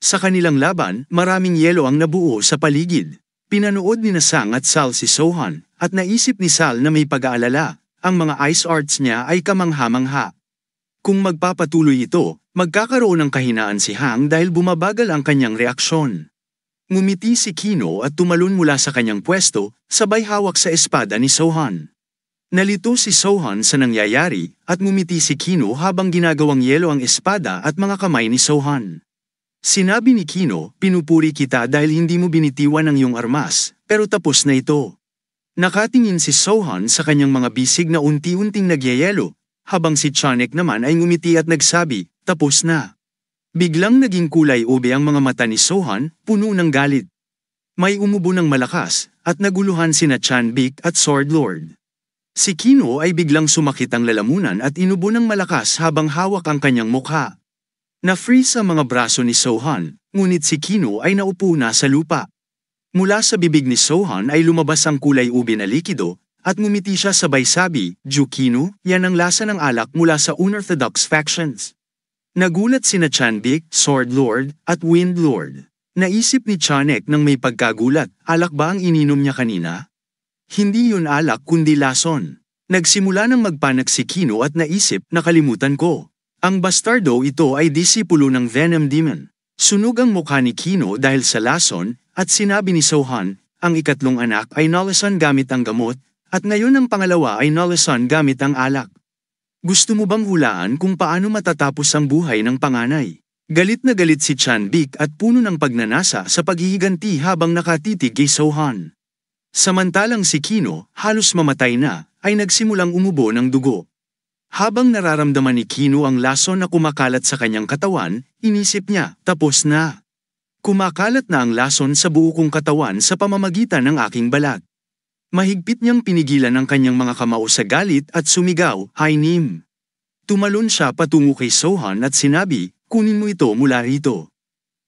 Sa kanilang laban, maraming yelo ang nabuo sa paligid. Pinanood ni Sang at Sal si Sohan, at naisip ni Sal na may pag-aalala, ang mga ice arts niya ay kamangha-mangha. Kung magpapatuloy ito, magkakaroon ng kahinaan si Hang dahil bumabagal ang kanyang reaksyon. Ngumiti si Kino at tumalon mula sa kanyang pwesto, sabay hawak sa espada ni Sohan. Nalito si Sohan sa nangyayari, at ngumiti si Kino habang ginagawang yelo ang espada at mga kamay ni Sohan. Sinabi ni Kino, pinupuri kita dahil hindi mo binitiwan ang iyong armas, pero tapos na ito. Nakatingin si Sohan sa kanyang mga bisig na unti-unting nagyayelo, habang si Chanek naman ay ngumiti at nagsabi, tapos na. Biglang naging kulay ube ang mga mata ni Sohan, puno ng galit. May umubo ng malakas, at naguluhan sina Chanbik at Sword Lord. Si Kino ay biglang sumakit ang lalamunan at inubo ng malakas habang hawak ang kanyang mukha. Na-freeze ang mga braso ni Sohan, ngunit si Kino ay naupo na sa lupa. Mula sa bibig ni Sohan ay lumabas ang kulay ube na likido, at ngumiti siya sabay sabi, "Ju Kino, yan ang lasa ng alak mula sa unorthodox factions." Nagulat sina Chanbik, Sword Lord, at Wind Lord. Naisip ni Chanek nang may pagkagulat, alak ba ang ininom niya kanina? Hindi yun alak kundi lason. Nagsimula ng magpanak si Kino at naisip, nakalimutan ko. Ang bastardo ito ay disipulo ng Venom Demon. Sunog ang mukha ni Kino dahil sa lason, at sinabi ni Sohan, ang ikatlong anak ay nalasan gamit ang gamot, at ngayon ang pangalawa ay nalasan gamit ang alak. Gusto mo bang hulaan kung paano matatapos ang buhay ng panganay? Galit na galit si Chanbik at puno ng pagnanasa sa paghihiganti habang nakatitig kay Sohan. Samantalang si Kino, halos mamatay na, ay nagsimulang umubo ng dugo. Habang nararamdaman ni Kino ang lason na kumakalat sa kanyang katawan, inisip niya, tapos na. Kumakalat na ang lason sa buo kong katawan sa pamamagitan ng aking balat. Mahigpit niyang pinigilan ang kanyang mga kamao sa galit at sumigaw, "Hainim!" Tumalon siya patungo kay Sohan at sinabi, "Kunin mo ito mula rito."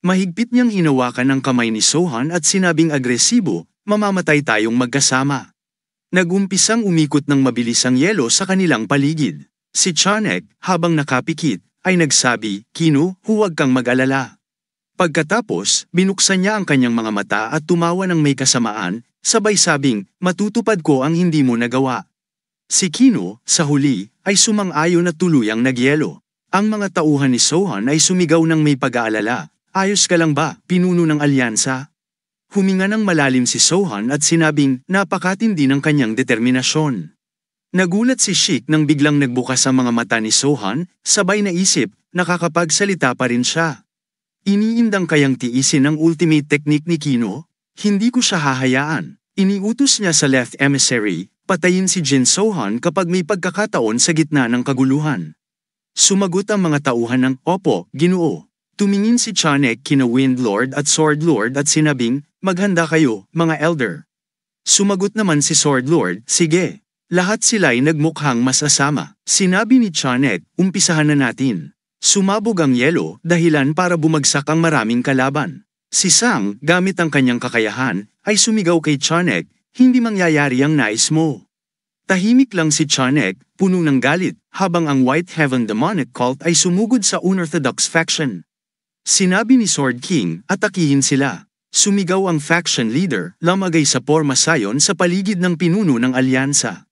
Mahigpit niyang hinawakan ang kamay ni Sohan at sinabing agresibo, "Mamamatay tayong magkasama." Nagumpisang umikot ng mabilis ang yelo sa kanilang paligid. Si Chanek, habang nakapikit, ay nagsabi, "Kino, huwag kang mag-alala." Pagkatapos, binuksan niya ang kanyang mga mata at tumawa ng may kasamaan, sabay sabing, "Matutupad ko ang hindi mo nagawa." Si Kino, sa huli, ay sumang-ayon at tuluyang nagyelo. Ang mga tauhan ni Sohan ay sumigaw ng may pag-aalala, "Ayos ka lang ba, pinuno ng alyansa?" Huminga ng malalim si Sohan at sinabing, napakatindi ng kanyang determinasyon. Nagulat si Sheik nang biglang nagbukas ang mga mata ni Sohan, sabay naisip, nakakapagsalita pa rin siya. Iniindang kayang tiisin ang ultimate technique ni Kino? Hindi ko siya hahayaan. Iniutos niya sa left emissary, patayin si Jin Sohan kapag may pagkakataon sa gitna ng kaguluhan. Sumagot ang mga tauhan ng, "Opo, Ginoo." Tumingin si Chanek kina Wind Lord at Sword Lord at sinabing, "Maghanda kayo, mga elder." Sumagot naman si Sword Lord, "Sige." Lahat sila'y nagmukhang masasama. Sinabi ni Chanek, "Umpisahan na natin." Sumabog ang yelo, dahilan para bumagsak ang maraming kalaban. Si Sang, gamit ang kanyang kakayahan, ay sumigaw kay Chanek, "Hindi mangyayari ang nais mo." Tahimik lang si Chanek, puno ng galit, habang ang White Heaven Demonic Cult ay sumugod sa unorthodox faction. Sinabi ni Sword King, atakihin sila. Sumigaw ang faction leader, lamagay sa porma sayon sa paligid ng pinuno ng alyansa.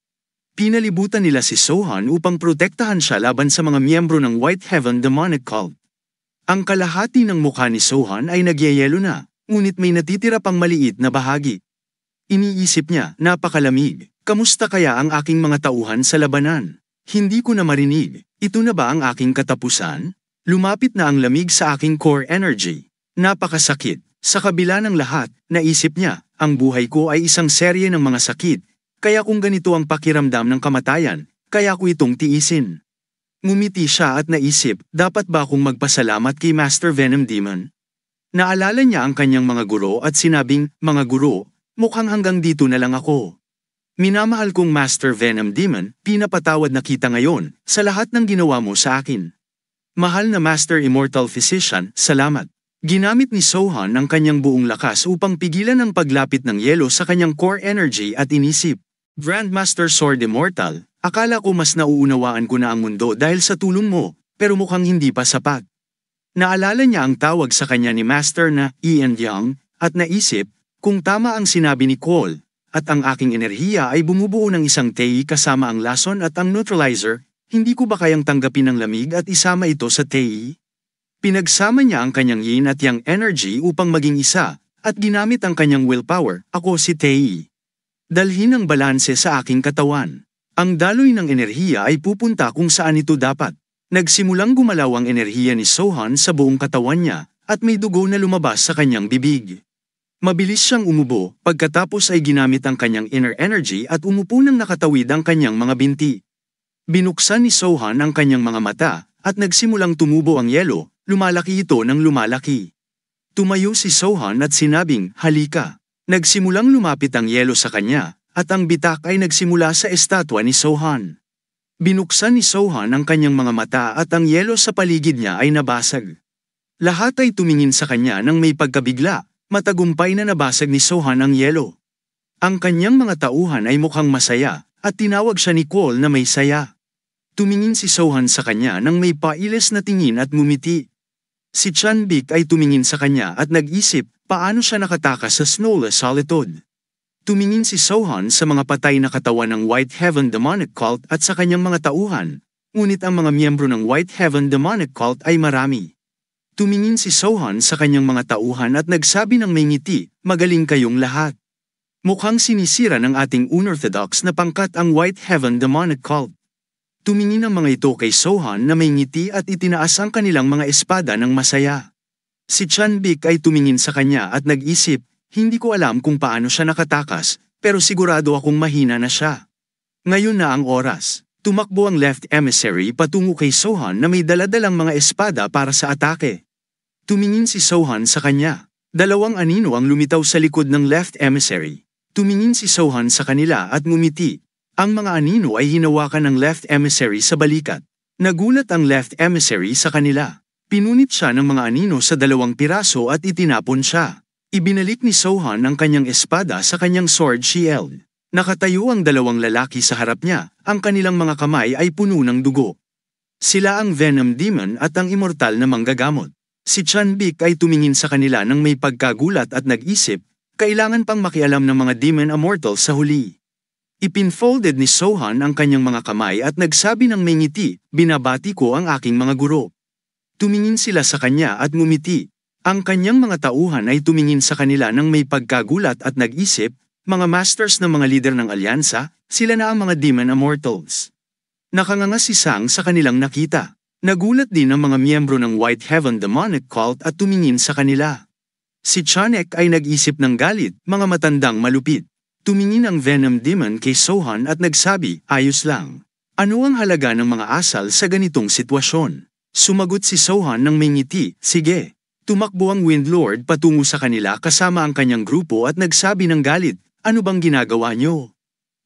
Pinalibutan nila si Sohan upang protektahan siya laban sa mga miyembro ng White Heaven Demonic Cult. Ang kalahati ng mukha ni Sohan ay nagyayelo na, ngunit may natitira pang maliit na bahagi. Iniisip niya, napakalamig. Kamusta kaya ang aking mga tauhan sa labanan? Hindi ko na marinig. Ito na ba ang aking katapusan? Lumapit na ang lamig sa aking core energy. Napakasakit. Sa kabila ng lahat, naisip niya, ang buhay ko ay isang serye ng mga sakit. Kaya kung ganito ang pakiramdam ng kamatayan, kaya ko itong tiisin. Ngumiti siya at naisip, dapat ba akong magpasalamat kay Master Venom Demon? Naalala niya ang kanyang mga guro at sinabing, "Mga guro, mukhang hanggang dito na lang ako. Minamahal kong Master Venom Demon, pinapatawad na kita ngayon sa lahat ng ginawa mo sa akin. Mahal na Master Immortal Physician, salamat." Ginamit ni Sohan ang kanyang buong lakas upang pigilan ang paglapit ng yelo sa kanyang core energy at inisip, "Grandmaster Sword Immortal, akala ko mas nauunawaan ko na ang mundo dahil sa tulong mo, pero mukhang hindi pa sapat. Naalala niya ang tawag sa kanya ni Master na Ian Young, at naisip, kung tama ang sinabi ni Cole, at ang aking enerhiya ay bumubuo ng isang tei kasama ang lason at ang neutralizer, hindi ko ba kayang tanggapin ang lamig at isama ito sa tei? Pinagsama niya ang kanyang yin at yang energy upang maging isa, at ginamit ang kanyang willpower, ako si tei. Dalhin ang balanse sa aking katawan. Ang daloy ng enerhiya ay pupunta kung saan ito dapat. Nagsimulang gumalaw ang enerhiya ni Sohan sa buong katawan niya, at may dugo na lumabas sa kanyang bibig. Mabilis siyang umubo, pagkatapos ay ginamit ang kanyang inner energy at umupo nang nakatawid ang kanyang mga binti. Binuksan ni Sohan ang kanyang mga mata, at nagsimulang tumubo ang yelo, lumalaki ito ng lumalaki. Tumayo si Sohan at sinabing, halika. Nagsimulang lumapit ang yelo sa kanya, at ang bitak ay nagsimula sa estatwa ni Sohan. Binuksan ni Sohan ang kanyang mga mata at ang yelo sa paligid niya ay nabasag. Lahat ay tumingin sa kanya nang may pagkabigla, matagumpay na nabasag ni Sohan ang yelo. Ang kanyang mga tauhan ay mukhang masaya, at tinawag siya ni Cole na may saya. Tumingin si Sohan sa kanya nang may pailes na tingin at ngumiti. Si Chanbik ay tumingin sa kanya at nag-isip, paano siya nakatakas sa snowless solitude. Tumingin si Sohan sa mga patay na katawan ng White Heaven Demonic Cult at sa kanyang mga tauhan, ngunit ang mga miyembro ng White Heaven Demonic Cult ay marami. Tumingin si Sohan sa kanyang mga tauhan at nagsabi ng may ngiti, magaling kayong lahat. Mukhang sinisira ng ating unorthodox na pangkat ang White Heaven Demonic Cult. Tumingin ang mga ito kay Sohan na may ngiti at itinaas ang kanilang mga espada ng masaya. Si Chanbik ay tumingin sa kanya at nag-isip, hindi ko alam kung paano siya nakatakas, pero sigurado akong mahina na siya. Ngayon na ang oras. Tumakbo ang left emissary patungo kay Sohan na may daladalang mga espada para sa atake. Tumingin si Sohan sa kanya. Dalawang anino ang lumitaw sa likod ng left emissary. Tumingin si Sohan sa kanila at ngumiti. Ang mga anino ay hinawakan ng left emissary sa balikat. Nagulat ang left emissary sa kanila. Pinunit siya ng mga anino sa 2 piraso at itinapon siya. Ibinalik ni Sohan ang kanyang espada sa kanyang sword shield. Nakatayo ang 2 lalaki sa harap niya, ang kanilang mga kamay ay puno ng dugo. Sila ang Venom Demon at ang immortal na manggagamot. Si Chanbik ay tumingin sa kanila nang may pagkagulat at nag-isip, kailangan pang makialam ng mga Demon Immortal sa huli. Ipinfolded ni Sohan ang kanyang mga kamay at nagsabi ng may ngiti, binabati ko ang aking mga guro. Tumingin sila sa kanya at ngumiti. Ang kanyang mga tauhan ay tumingin sa kanila nang may pagkagulat at nag-isip, mga masters ng mga lider ng alyansa, sila na ang mga Demon Immortals. Nakanganga si Sang sa kanilang nakita. Nagulat din ang mga miyembro ng White Heaven Demonic Cult at tumingin sa kanila. Si Chanek ay nag-isip ng galit, mga matandang malupit. Tumingin ang Venom Demon kay Sohan at nagsabi, ayos lang. Ano ang halaga ng mga asal sa ganitong sitwasyon? Sumagot si Sohan ng may ngiti, sige. Tumakbo ang Windlord patungo sa kanila kasama ang kanyang grupo at nagsabi ng galit, ano bang ginagawa niyo?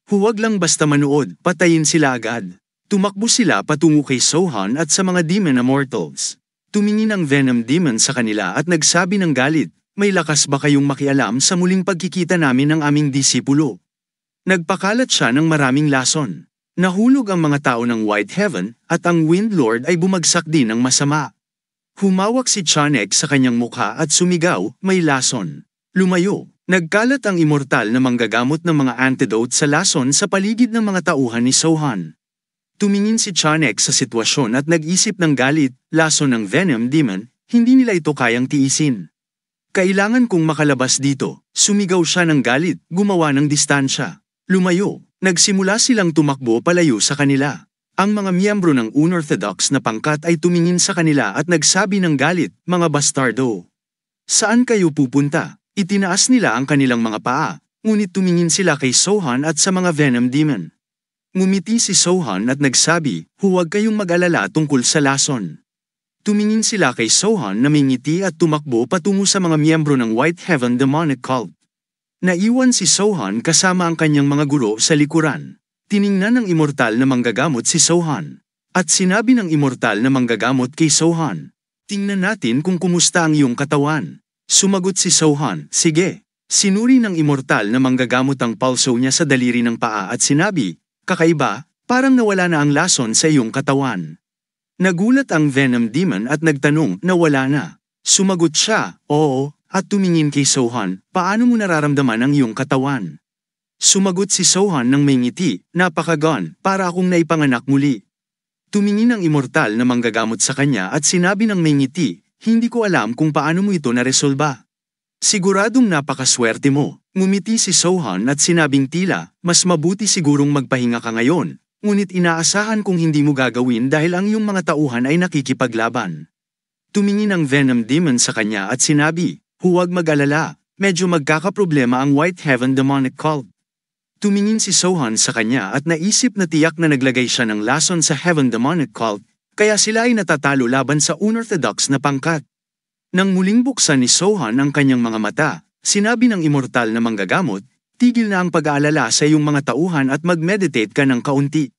Huwag lang basta manood, patayin sila agad. Tumakbo sila patungo kay Sohan at sa mga Demon Immortals. Tumingin ang Venom Demon sa kanila at nagsabi ng galit, may lakas ba kayong makialam sa muling pagkikita namin ng aming disipulo? Nagpakalat siya ng maraming lason. Nahulog ang mga tao ng White Heaven at ang Windlord ay bumagsak din ng masama. Humawak si Chanek sa kanyang mukha at sumigaw, may lason. Lumayo, nagkalat ang immortal na manggagamot ng mga antidote sa lason sa paligid ng mga tauhan ni Sohan. Tumingin si Chanek sa sitwasyon at nag-isip ng galit, lason ng Venom Demon, hindi nila ito kayang tiisin. Kailangan kong makalabas dito, sumigaw siya ng galit, gumawa ng distansya. Lumayo, nagsimula silang tumakbo palayo sa kanila. Ang mga miyembro ng unorthodox na pangkat ay tumingin sa kanila at nagsabi ng galit, mga bastardo. Saan kayo pupunta? Itinaas nila ang kanilang mga paa, ngunit tumingin sila kay Sohan at sa mga Venom Demon. Ngumiti si Sohan at nagsabi, huwag kayong mag-alala tungkol sa lason. Tumingin sila kay Sohan na may ngiti at tumakbo patungo sa mga miyembro ng White Heaven Demonic Cult. Naiwan si Sohan kasama ang kanyang mga guro sa likuran. Tiningnan ng immortal na manggagamot si Sohan. At sinabi ng immortal na manggagamot kay Sohan, tingnan natin kung kumusta ang iyong katawan. Sumagot si Sohan, sige. Sinuri ng immortal na manggagamot ang pulso niya sa daliri ng paa at sinabi, kakaiba, parang nawala na ang lason sa iyong katawan. Nagulat ang Venom Demon at nagtanong na wala na. Sumagot siya, oo, at tumingin kay Sohan, paano mo nararamdaman ang iyong katawan? Sumagot si Sohan ng may ngiti, napakagaan, para akong naipanganak muli. Tumingin ang immortal na manggagamot sa kanya at sinabi ng may ngiti, hindi ko alam kung paano mo ito naresolba. Siguradong napakaswerte mo. Ngumiti si Sohan at sinabing tila, mas mabuti sigurong magpahinga ka ngayon, ngunit inaasahan kong hindi mo gagawin dahil ang iyong mga tauhan ay nakikipaglaban. Tumingin ang Venom Demon sa kanya at sinabi, huwag mag-alala, medyo magkakaproblema ang White Heaven Demonic Cult. Tumingin si Sohan sa kanya at naisip na tiyak na naglagay siya ng lason sa Heaven Demonic Cult, kaya sila ay natatalo laban sa unorthodox na pangkat. Nang muling buksan ni Sohan ang kanyang mga mata, sinabi ng immortal na manggagamot, tigil na ang pag-aalala sa iyong mga tauhan at mag-meditate ka ng kaunti.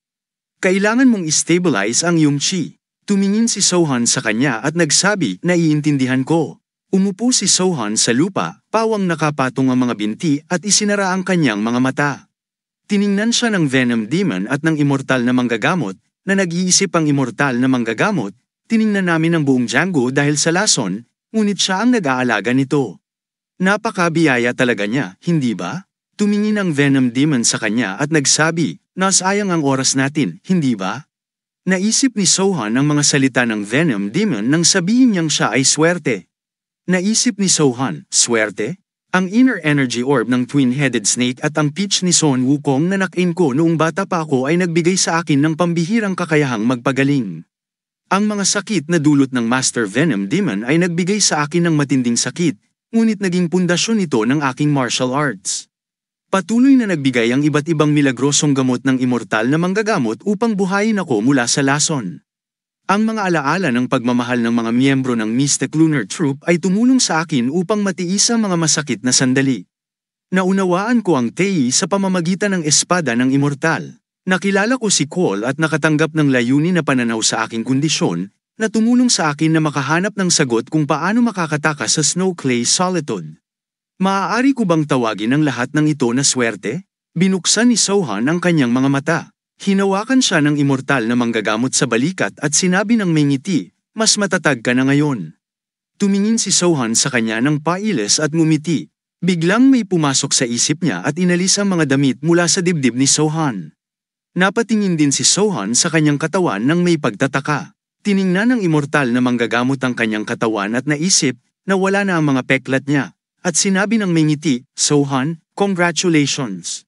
Kailangan mong i-stabilize ang iyong chi. Tumingin si Sohan sa kanya at nagsabi, naiintindihan ko. Umupo si Sohan sa lupa, pawang nakapatong ang mga binti at isinara ang kanyang mga mata. Tiningnan siya ng Venom Demon at ng immortal na manggagamot, na nag-iisip ang immortal na manggagamot, tiningnan namin ang buong Django dahil sa lason, ngunit siya ang nag-aalaga nito. Napakabiyaya talaga niya, hindi ba? Tumingin ang Venom Demon sa kanya at nagsabi, nasayang ang oras natin, hindi ba? Naisip ni Sohan ang mga salita ng Venom Demon nang sabihin niyang siya ay swerte. Naisip ni Sohan, swerte? Ang inner energy orb ng twin-headed snake at ang peach ni Son Wukong na nakain ko noong bata pa ako ay nagbigay sa akin ng pambihirang kakayahang magpagaling. Ang mga sakit na dulot ng Master Venom Demon ay nagbigay sa akin ng matinding sakit, ngunit naging pundasyon ito ng aking martial arts. Patuloy na nagbigay ang iba't ibang milagrosong gamot ng immortal na manggagamot upang buhayin ako mula sa lason. Ang mga alaala ng pagmamahal ng mga miyembro ng Mystic Lunar Troop ay tumulong sa akin upang matiis ang mga masakit na sandali. Naunawaan ko ang Tei sa pamamagitan ng espada ng immortal. Nakilala ko si Cole at nakatanggap ng layunin na pananaw sa aking kondisyon, na tumulong sa akin na makahanap ng sagot kung paano makakatakas sa Snow Clay Solitude. Maaari ko bang tawagin ang lahat ng ito na swerte? Binuksan ni Sohan ang kanyang mga mata. Hinawakan siya ng immortal na manggagamot sa balikat at sinabi ng may ngiti, mas matatag ka na ngayon. Tumingin si Sohan sa kanya ng pailes at ngumiti. Biglang may pumasok sa isip niya at inalis ang mga damit mula sa dibdib ni Sohan. Napatingin din si Sohan sa kanyang katawan nang may pagtataka. Tiningnan ng immortal na manggagamot ang kanyang katawan at naisip na wala na ang mga peklat niya. At sinabi ng may ngiti, Sohan, congratulations.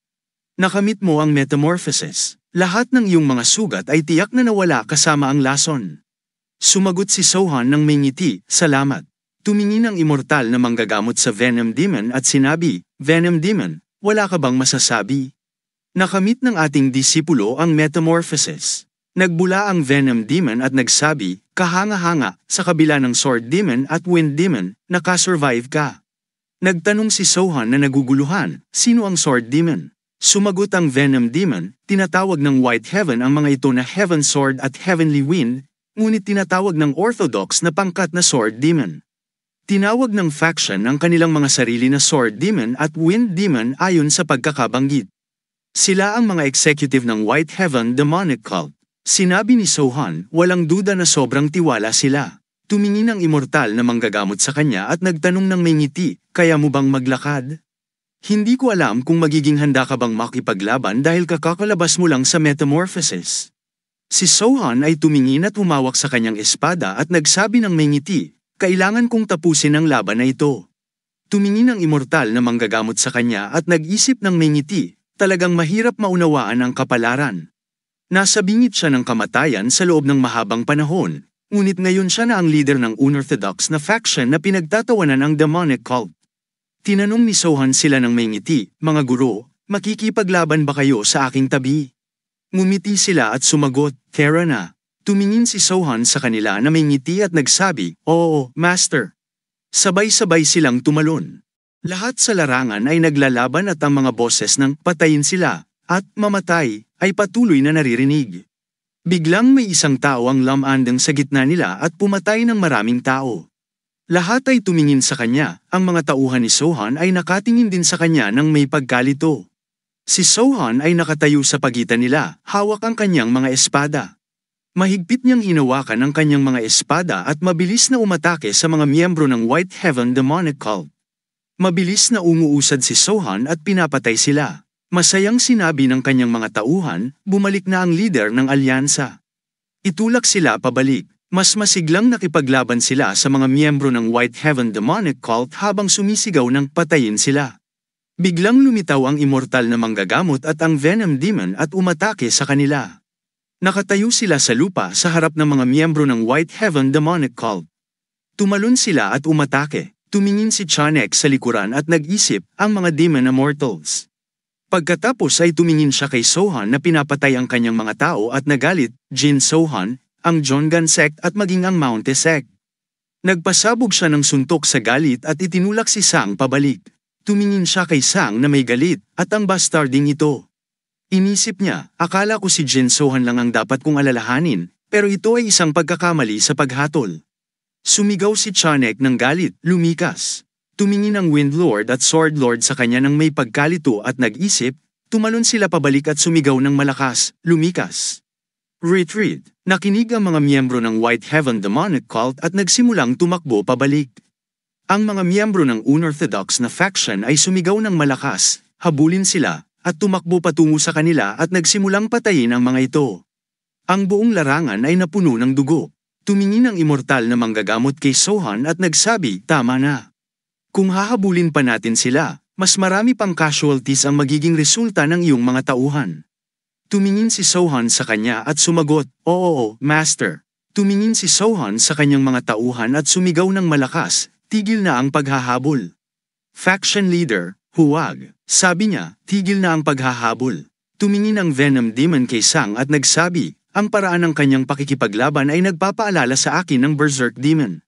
Nakamit mo ang metamorphosis. Lahat ng iyong mga sugat ay tiyak na nawala kasama ang lason. Sumagot si Sohan ng may ngiti, salamat. Tumingin ang immortal na manggagamot sa Venom Demon at sinabi, Venom Demon, wala ka bang masasabi? Nakamit ng ating disipulo ang metamorphosis. Nagbula ang Venom Demon at nagsabi, kahanga-hanga, sa kabila ng Sword Demon at Wind Demon, nakasurvive ka. Nagtanong si Sohan na naguguluhan, sino ang Sword Demon? Sumagot ang Venom Demon, tinatawag ng White Heaven ang mga ito na Heaven Sword at Heavenly Wind, ngunit tinatawag ng Orthodox na pangkat na Sword Demon. Tinawag ng faction ang kanilang mga sarili na Sword Demon at Wind Demon ayon sa pagkakabanggit. Sila ang mga executive ng White Heaven Demonic Cult. Sinabi ni Sohan, walang duda na sobrang tiwala sila. Tumingin ang immortal na manggagamot sa kanya at nagtanong ng may ngiti, kaya mo bang maglakad? Hindi ko alam kung magiging handa ka bang makipaglaban dahil kakakalabas mo lang sa metamorphosis. Si Sohan ay tumingin at humawak sa kanyang espada at nagsabi ng may ngiti, kailangan kong tapusin ang laban na ito. Tumingin ang immortal na manggagamot sa kanya at nag-isip ng may ngiti, talagang mahirap maunawaan ang kapalaran. Nasa bingit siya ng kamatayan sa loob ng mahabang panahon, ngunit ngayon siya na ang leader ng unorthodox na faction na pinagtatawanan ang demonic cult. Tinanong ni Sohan sila ng may ngiti, mga guro, makikipaglaban ba kayo sa aking tabi? Ngumiti sila at sumagot, tara na. Tumingin si Sohan sa kanila na may ngiti at nagsabi, oo, master. Sabay-sabay silang tumalon. Lahat sa larangan ay naglalaban at ang mga boses ng patayin sila at mamatay ay patuloy na naririnig. Biglang may isang tao ang lamandang sa gitna nila at pumatay ng maraming tao. Lahat ay tumingin sa kanya, ang mga tauhan ni Sohan ay nakatingin din sa kanya nang may pagkalito. Si Sohan ay nakatayo sa pagitan nila, hawak ang kanyang mga espada. Mahigpit niyang hinawakan ang kanyang mga espada at mabilis na umatake sa mga miyembro ng White Heaven Demonic Cult. Mabilis na umuusad si Sohan at pinapatay sila. Masayang sinabi ng kanyang mga tauhan, bumalik na ang leader ng alyansa. Itulak sila pabalik. Mas masiglang nakipaglaban sila sa mga miyembro ng White Heaven Demonic Cult habang sumisigaw ng patayin sila. Biglang lumitaw ang immortal na manggagamot at ang Venom Demon at umatake sa kanila. Nakatayo sila sa lupa sa harap ng mga miyembro ng White Heaven Demonic Cult. Tumalon sila at umatake. Tumingin si Chanek sa likuran at nag-isip ang mga Demon Immortals. Pagkatapos ay tumingin siya kay Sohan na pinapatay ang kanyang mga tao at nagalit, Jin Sohan, ang Jongan Sect at maging ang Mounte Sect. Nagpasabog siya ng suntok sa galit at itinulak si Sang pabalik. Tumingin siya kay Sang na may galit at ang bastarding ito. Inisip niya, akala ko si Jin Sohan lang ang dapat kong alalahanin, pero ito ay isang pagkakamali sa paghatol. Sumigaw si Chanek ng galit, lumikas. Tumingin ang Windlord at Swordlord sa kanya ng may pagkalito at nag-isip, tumalon sila pabalik at sumigaw ng malakas, lumikas. Retreat. Nakinig ang mga miyembro ng White Heaven Demonic Cult at nagsimulang tumakbo pabalik. Ang mga miyembro ng unorthodox na faction ay sumigaw ng malakas, habulin sila, at tumakbo patungo sa kanila at nagsimulang patayin ang mga ito. Ang buong larangan ay napuno ng dugo. Tumingin ang immortal na manggagamot kay Sohan at nagsabi, tama na. Kung hahabulin pa natin sila, mas marami pang casualties ang magiging resulta ng iyong mga tauhan. Tumingin si Sohan sa kanya at sumagot, oo, Master. Tumingin si Sohan sa kanyang mga tauhan at sumigaw ng malakas, tigil na ang paghahabol. Faction Leader, huwag. Sabi niya, tigil na ang paghahabol. Tumingin ang Venom Demon kay Sang at nagsabi, ang paraan ng kanyang pakikipaglaban ay nagpapaalala sa akin ng Berserk Demon.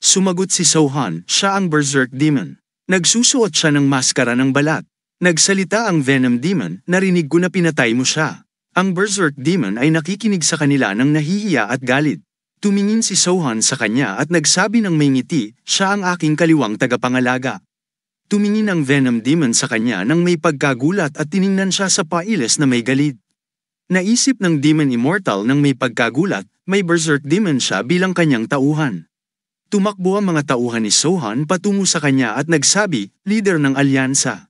Sumagot si Sohan, siya ang Berserk Demon. Nagsusuot siya ng maskara ng balat. Nagsalita ang Venom Demon, narinig ko na pinatay mo siya. Ang Berserk Demon ay nakikinig sa kanila ng nahihiya at galit. Tumingin si Sohan sa kanya at nagsabi ng may ngiti, siya ang aking kaliwang tagapangalaga. Tumingin ang Venom Demon sa kanya ng may pagkagulat at tiningnan siya sa pailes na may galit. Naisip ng Demon Immortal ng may pagkagulat, may Berserk Demon siya bilang kanyang tauhan. Tumakbo ang mga tauhan ni Sohan patungo sa kanya at nagsabi, leader ng alyansa.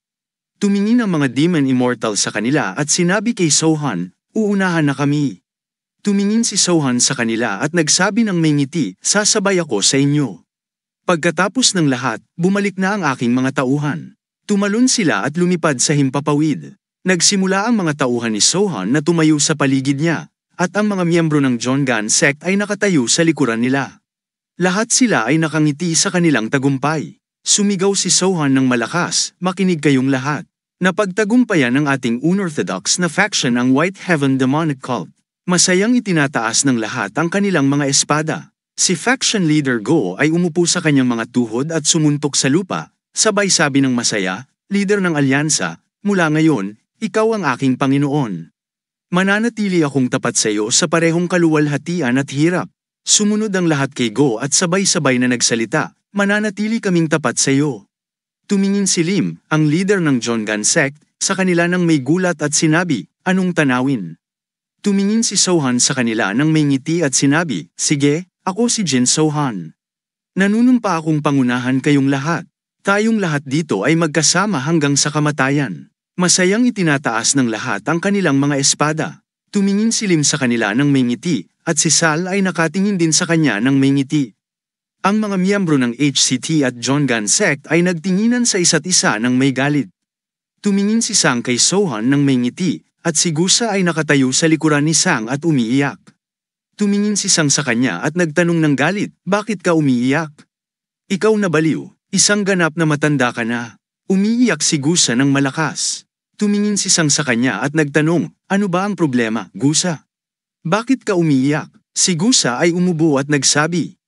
Tumingin ang mga Demon Immortal sa kanila at sinabi kay Sohan, uunahan na kami. Tumingin si Sohan sa kanila at nagsabi ng may ngiti, sasabay ako sa inyo. Pagkatapos ng lahat, bumalik na ang aking mga tauhan. Tumalon sila at lumipad sa himpapawid. Nagsimula ang mga tauhan ni Sohan na tumayo sa paligid niya, at ang mga miyembro ng Jongan Sect ay nakatayo sa likuran nila. Lahat sila ay nakangiti sa kanilang tagumpay. Sumigaw si Sohan ng malakas, makinig kayong lahat. Napagtagumpayan ng ating unorthodox na faction ang White Heaven Demonic Cult. Masayang itinataas ng lahat ang kanilang mga espada. Si faction leader Go ay umupo sa kanyang mga tuhod at sumuntok sa lupa, sabay sabi ng masaya, leader ng alyansa, mula ngayon, ikaw ang aking Panginoon. Mananatili akong tapat sa iyo sa parehong kaluwalhatian at hirap. Sumunod ang lahat kay Go at sabay-sabay na nagsalita, mananatili kaming tapat sa iyo. Tumingin si Lim, ang leader ng Jongan Sect, sa kanila nang may gulat at sinabi, anong tanawin? Tumingin si Sohan sa kanila nang may ngiti at sinabi, sige, ako si Jin Sohan. Nanunumpa akong pangunahan kayong lahat. Tayong lahat dito ay magkasama hanggang sa kamatayan. Masayang itinataas ng lahat ang kanilang mga espada. Tumingin si Lim sa kanila nang may ngiti, at si Sal ay nakatingin din sa kanya nang may ngiti. Ang mga miyembro ng HCT at Jongan Sect ay nagtinginan sa isa't isa ng may galit. Tumingin si Sang kay Sohan ng may ngiti, at si Gusa ay nakatayo sa likuran ni Sang at umiiyak. Tumingin si Sang sa kanya at nagtanong ng galit, bakit ka umiiyak? Ikaw na baliw, isang ganap na matanda ka na. Umiiyak si Gusa ng malakas. Tumingin si Sang sa kanya at nagtanong, ano ba ang problema, Gusa? Bakit ka umiiyak? Si Gusa ay umubo at nagsabi,